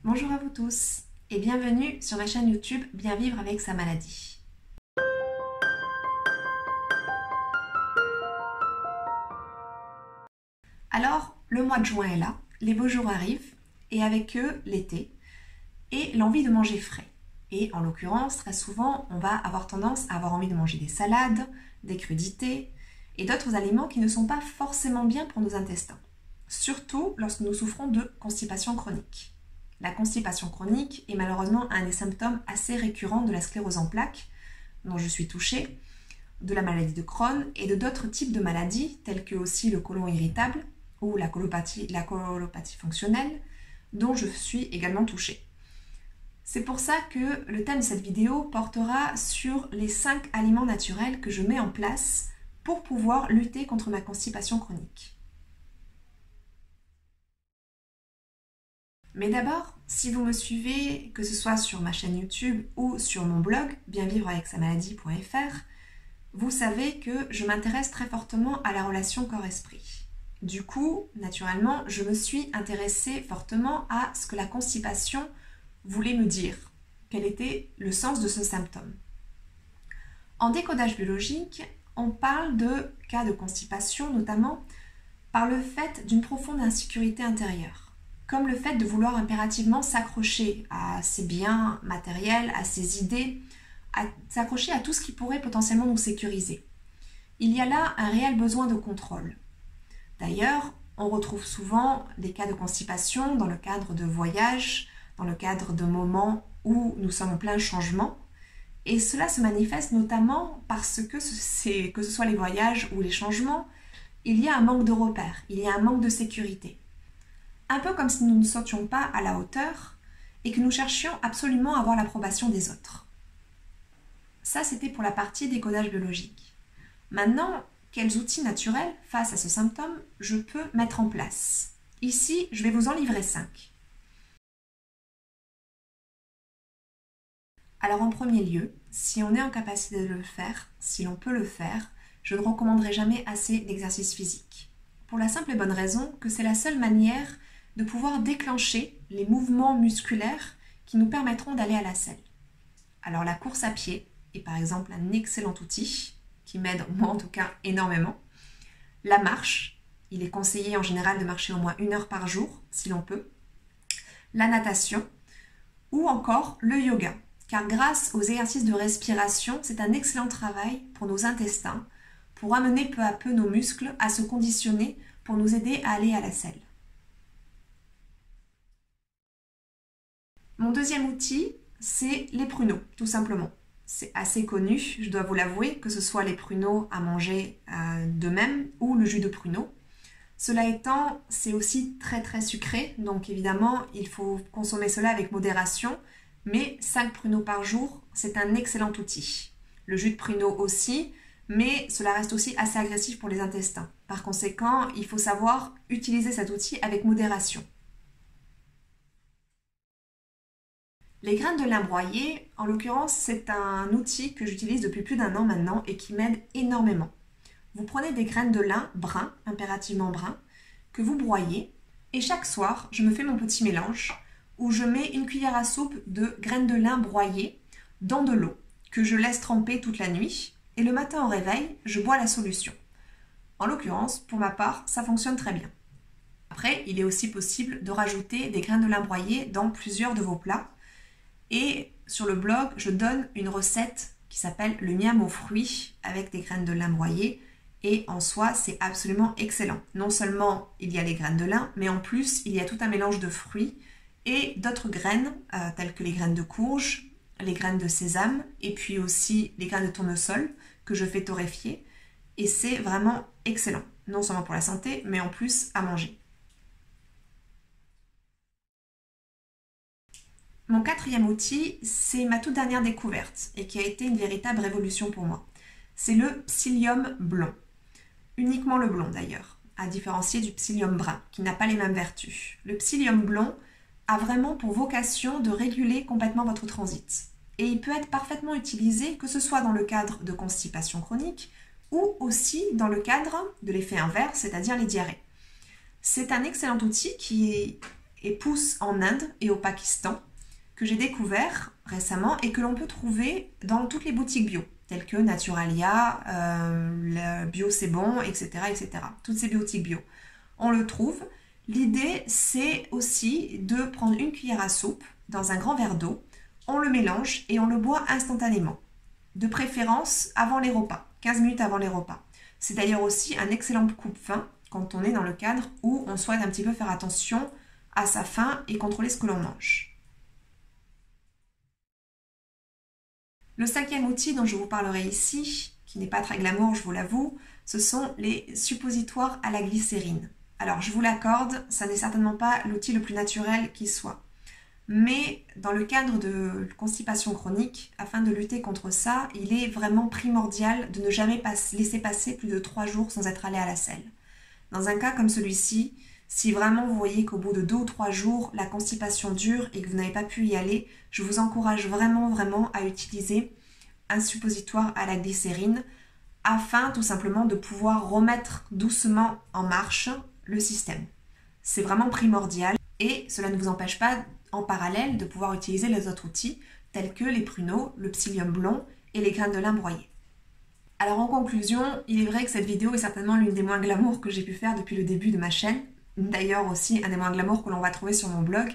Bonjour à vous tous et bienvenue sur ma chaîne YouTube Bien vivre avec sa maladie. Alors, le mois de juin est là, les beaux jours arrivent et avec eux l'été et l'envie de manger frais. Et en l'occurrence, très souvent, on va avoir tendance à avoir envie de manger des salades, des crudités et d'autres aliments qui ne sont pas forcément bien pour nos intestins. Surtout lorsque nous souffrons de constipation chronique. La constipation chronique est malheureusement un des symptômes assez récurrents de la sclérose en plaques, dont je suis touchée, de la maladie de Crohn et de d'autres types de maladies, telles que aussi le côlon irritable ou la colopathie fonctionnelle, dont je suis également touchée. C'est pour ça que le thème de cette vidéo portera sur les 5 aliments naturels que je mets en place pour pouvoir lutter contre ma constipation chronique. Mais d'abord, si vous me suivez, que ce soit sur ma chaîne YouTube ou sur mon blog, bienvivreavecsa-maladie.fr, vous savez que je m'intéresse très fortement à la relation corps-esprit. Du coup, naturellement, je me suis intéressée fortement à ce que la constipation voulait me dire, quel était le sens de ce symptôme. En décodage biologique, on parle de cas de constipation notamment par le fait d'une profonde insécurité intérieure, comme le fait de vouloir impérativement s'accrocher à ses biens matériels, à ses idées, à s'accrocher à tout ce qui pourrait potentiellement nous sécuriser. Il y a là un réel besoin de contrôle. D'ailleurs, on retrouve souvent des cas de constipation dans le cadre de voyages, dans le cadre de moments où nous sommes en plein changement. Et cela se manifeste notamment parce que ce soit les voyages ou les changements, il y a un manque de repères, il y a un manque de sécurité. Un peu comme si nous ne sautions pas à la hauteur et que nous cherchions absolument à avoir l'approbation des autres. Ça, c'était pour la partie décodage biologique. Maintenant, quels outils naturels face à ce symptôme je peux mettre en place? Ici, je vais vous en livrer 5. Alors en premier lieu, si on est en capacité de le faire, si l'on peut le faire, je ne recommanderai jamais assez d'exercice physique. Pour la simple et bonne raison que c'est la seule manière de pouvoir déclencher les mouvements musculaires qui nous permettront d'aller à la selle. Alors la course à pied est par exemple un excellent outil qui m'aide, moi en tout cas, énormément. La marche, il est conseillé en général de marcher au moins 1 heure par jour, si l'on peut. La natation ou encore le yoga, car grâce aux exercices de respiration, c'est un excellent travail pour nos intestins, pour amener peu à peu nos muscles à se conditionner pour nous aider à aller à la selle. Mon deuxième outil, c'est les pruneaux, tout simplement. C'est assez connu, je dois vous l'avouer, que ce soit les pruneaux à manger d'eux-mêmes ou le jus de pruneaux. Cela étant, c'est aussi très sucré, donc évidemment, il faut consommer cela avec modération, mais 5 pruneaux par jour, c'est un excellent outil. Le jus de pruneaux aussi, mais cela reste aussi assez agressif pour les intestins. Par conséquent, il faut savoir utiliser cet outil avec modération. Les graines de lin broyées, en l'occurrence, c'est un outil que j'utilise depuis plus d'1 an maintenant et qui m'aide énormément. Vous prenez des graines de lin brun, impérativement brun, que vous broyez et chaque soir, je me fais mon petit mélange où je mets 1 cuillère à soupe de graines de lin broyées dans de l'eau que je laisse tremper toute la nuit et le matin au réveil, je bois la solution. En l'occurrence, pour ma part, ça fonctionne très bien. Après, il est aussi possible de rajouter des graines de lin broyées dans plusieurs de vos plats. Et sur le blog, je donne une recette qui s'appelle le miam aux fruits avec des graines de lin broyées. Et en soi, c'est absolument excellent. Non seulement il y a les graines de lin, mais en plus, il y a tout un mélange de fruits et d'autres graines, telles que les graines de courge, les graines de sésame, et puis aussi les graines de tournesol que je fais torréfier. Et c'est vraiment excellent, non seulement pour la santé, mais en plus à manger. Mon 4e outil, c'est ma toute dernière découverte et qui a été une véritable révolution pour moi. C'est le psyllium blond. Uniquement le blond d'ailleurs, à différencier du psyllium brun, qui n'a pas les mêmes vertus. Le psyllium blond a vraiment pour vocation de réguler complètement votre transit. Et il peut être parfaitement utilisé, que ce soit dans le cadre de constipation chronique ou aussi dans le cadre de l'effet inverse, c'est-à-dire les diarrhées. C'est un excellent outil qui et pousse en Inde et au Pakistan, que j'ai découvert récemment et que l'on peut trouver dans toutes les boutiques bio, telles que Naturalia, le Bio c'est bon, etc., etc. Toutes ces boutiques bio. On le trouve. L'idée, c'est aussi de prendre une cuillère à soupe dans un grand verre d'eau, on le mélange et on le boit instantanément. De préférence avant les repas, 15 minutes avant les repas. C'est d'ailleurs aussi un excellent coupe-faim quand on est dans le cadre où on souhaite un petit peu faire attention à sa faim et contrôler ce que l'on mange. Le cinquième outil dont je vous parlerai ici, qui n'est pas très glamour, je vous l'avoue, ce sont les suppositoires à la glycérine. Alors, je vous l'accorde, ça n'est certainement pas l'outil le plus naturel qui soit. Mais dans le cadre de constipation chronique, afin de lutter contre ça, il est vraiment primordial de ne jamais laisser passer plus de 3 jours sans être allé à la selle. Dans un cas comme celui-ci, si vraiment vous voyez qu'au bout de 2 ou 3 jours, la constipation dure et que vous n'avez pas pu y aller, je vous encourage vraiment à utiliser un suppositoire à la glycérine afin tout simplement de pouvoir remettre doucement en marche le système. C'est vraiment primordial et cela ne vous empêche pas en parallèle de pouvoir utiliser les autres outils tels que les pruneaux, le psyllium blond et les graines de lin broyées. Alors en conclusion, il est vrai que cette vidéo est certainement l'une des moins glamour que j'ai pu faire depuis le début de ma chaîne, d'ailleurs aussi un des moins glamour que l'on va trouver sur mon blog,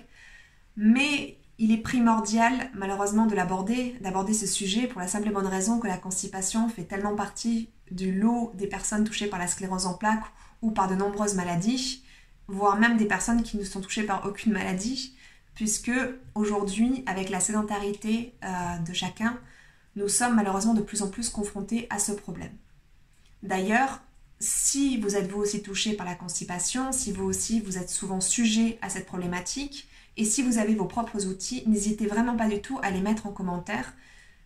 mais il est primordial malheureusement d'aborder ce sujet pour la simple et bonne raison que la constipation fait tellement partie du lot des personnes touchées par la sclérose en plaques ou par de nombreuses maladies, voire même des personnes qui ne sont touchées par aucune maladie, puisque aujourd'hui, avec la sédentarité de chacun, nous sommes malheureusement de plus en plus confrontés à ce problème. D'ailleurs, si vous êtes vous aussi touché par la constipation, si vous aussi vous êtes souvent sujet à cette problématique, et si vous avez vos propres outils, n'hésitez vraiment pas du tout à les mettre en commentaire.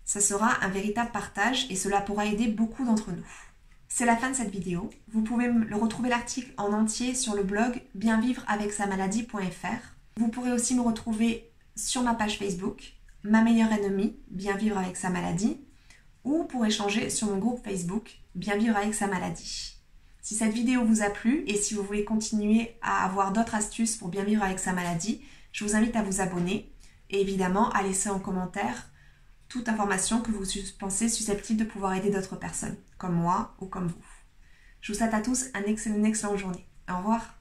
Ça sera un véritable partage et cela pourra aider beaucoup d'entre nous. C'est la fin de cette vidéo. Vous pouvez retrouver l'article en entier sur le blog bienvivreavecSaMaladie.fr. Vous pourrez aussi me retrouver sur ma page Facebook, Ma meilleure ennemie, Bien vivre avec sa maladie, ou pour échanger sur mon groupe Facebook, Bien vivre avec sa maladie. Si cette vidéo vous a plu et si vous voulez continuer à avoir d'autres astuces pour bien vivre avec sa maladie, je vous invite à vous abonner et évidemment à laisser en commentaire toute information que vous pensez susceptible de pouvoir aider d'autres personnes, comme moi ou comme vous. Je vous souhaite à tous une excellente journée. Au revoir.